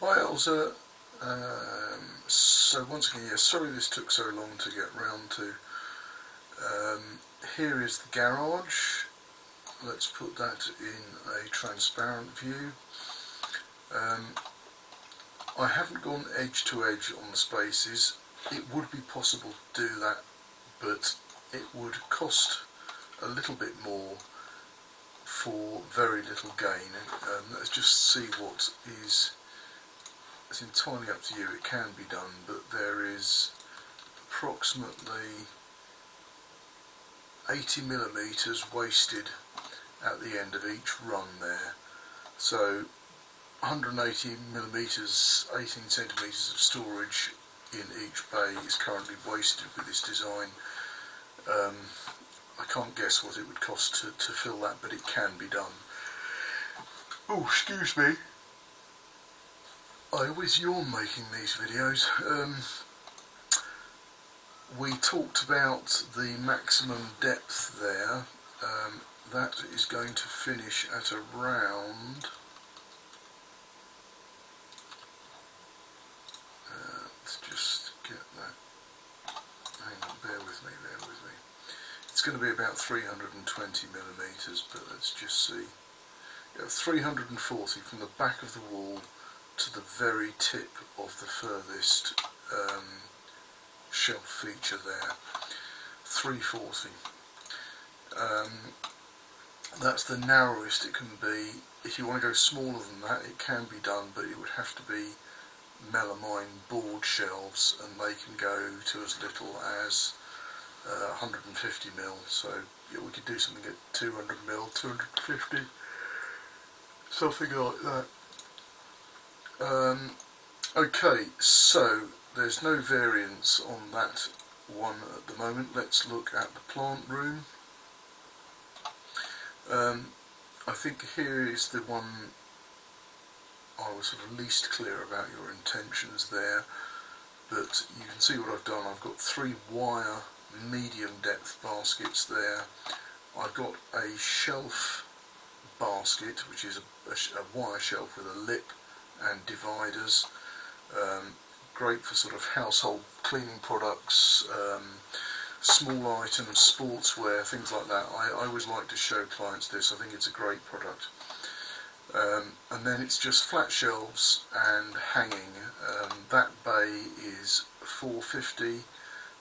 Hi Elza, so once again, yeah, sorry this took so long to get round to. Here is the garage. Let's put that in a transparent view. I haven't gone edge to edge on the spaces. It would be possible to do that, but it would cost a little bit more for very little gain. Let's just see what is. It's entirely up to you. It can be done, but there is approximately 80 millimeters wasted at the end of each run there. So 180 millimeters, 18 centimeters of storage in each bay is currently wasted with this design. I can't guess what it would cost to fill that, but it can be done. Oh, excuse me. I always yawn making these videos. We talked about the maximum depth there. That is going to finish at around... let's just get that. Hang on, bear with me. It's going to be about 320 millimeters, but let's just see. Yeah, 340 from the back of the wall to the very tip of the furthest shelf feature there. 340. That's the narrowest it can be. If you want to go smaller than that, it can be done, but it would have to be melamine board shelves, and they can go to as little as 150 mil. So yeah, we could do something at 200 mil, 250, something like that. Okay, so there's no variance on that one at the moment. Let's look at the plant room. I think here is the one I was sort of least clear about your intentions there, but you can see what I've done. I've got 3 wire medium depth baskets there. I've got a shelf basket, which is a wire shelf with a lip and dividers. Great for sort of household cleaning products, small items, sportswear, things like that. I always like to show clients this. I think it's a great product. And then it's just flat shelves and hanging. That bay is 450,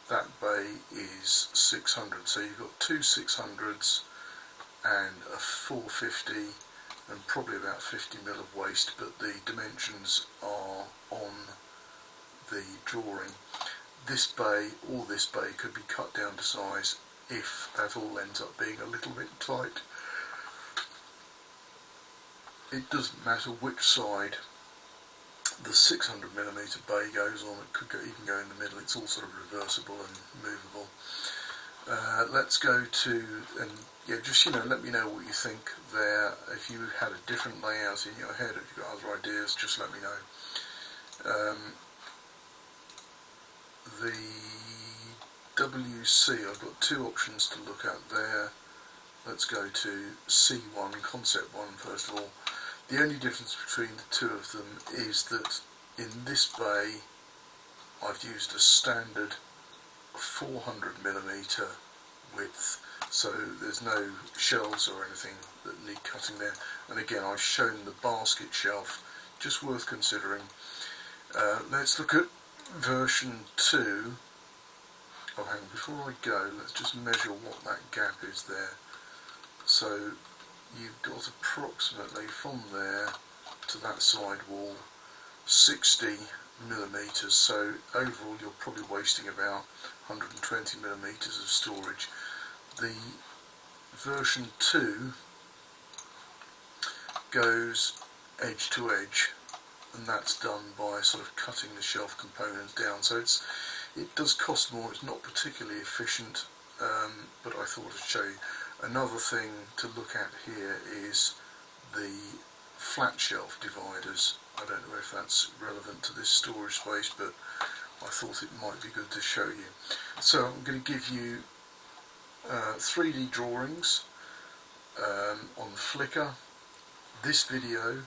that bay is 600. So you've got 2 600s and a 450, and probably about 50 mil of waste, but the dimensions are on the drawing. This bay, or this bay, could be cut down to size if that all ends up being a little bit tight. It doesn't matter which side the 600mm bay goes on. It could even go in the middle. It's all sort of reversible and movable. Let's go to, and yeah, just let me know what you think there. If you had a different layout in your head, if you've got other ideas, just let me know. The WC, I've got 2 options to look at there. Let's go to C1, concept 1 first of all. The only difference between the 2 of them is that in this bay I've used a standard 400mm width, so there's no shelves or anything that need cutting there. And again, I've shown the basket shelf, just worth considering. Let's look at version 2. Oh, hang on, before I go, let's just measure what that gap is there. So you've got approximately from there to that side wall 60mm, so overall you're probably wasting about 120mm of storage. The version 2 goes edge to edge, and that's done by sort of cutting the shelf components down, so it does cost more. It's not particularly efficient, but I thought I'd show you. Another thing to look at here is the flat shelf dividers. I don't know if that's relevant to this storage space, but I thought it might be good to show you. So I'm going to give you 3D drawings on Flickr. This video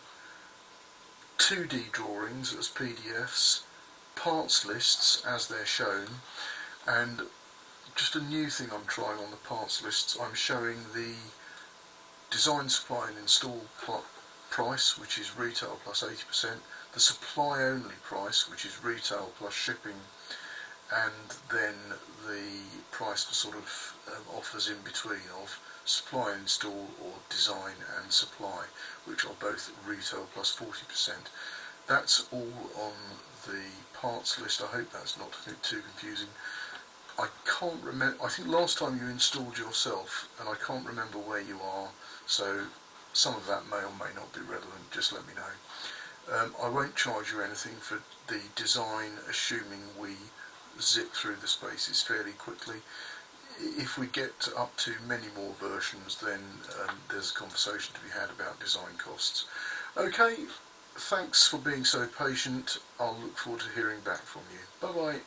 2D drawings as PDFs, parts lists as they're shown, and just a new thing I'm trying on the parts lists, I'm showing the design, supply and install price, which is retail plus 80%, the supply only price, which is retail plus shipping, and then the price for sort of offers in between of supply and install or design and supply, which are both retail plus 40%. That's all on the parts list. I hope that's not too confusing. I can't remember, I think last time you installed yourself, and I can't remember where you are, so some of that may or may not be relevant, just let me know. I won't charge you anything for the design, assuming we zip through the spaces fairly quickly. If we get up to many more versions, then there's a conversation to be had about design costs. Okay, thanks for being so patient. I'll look forward to hearing back from you. Bye bye.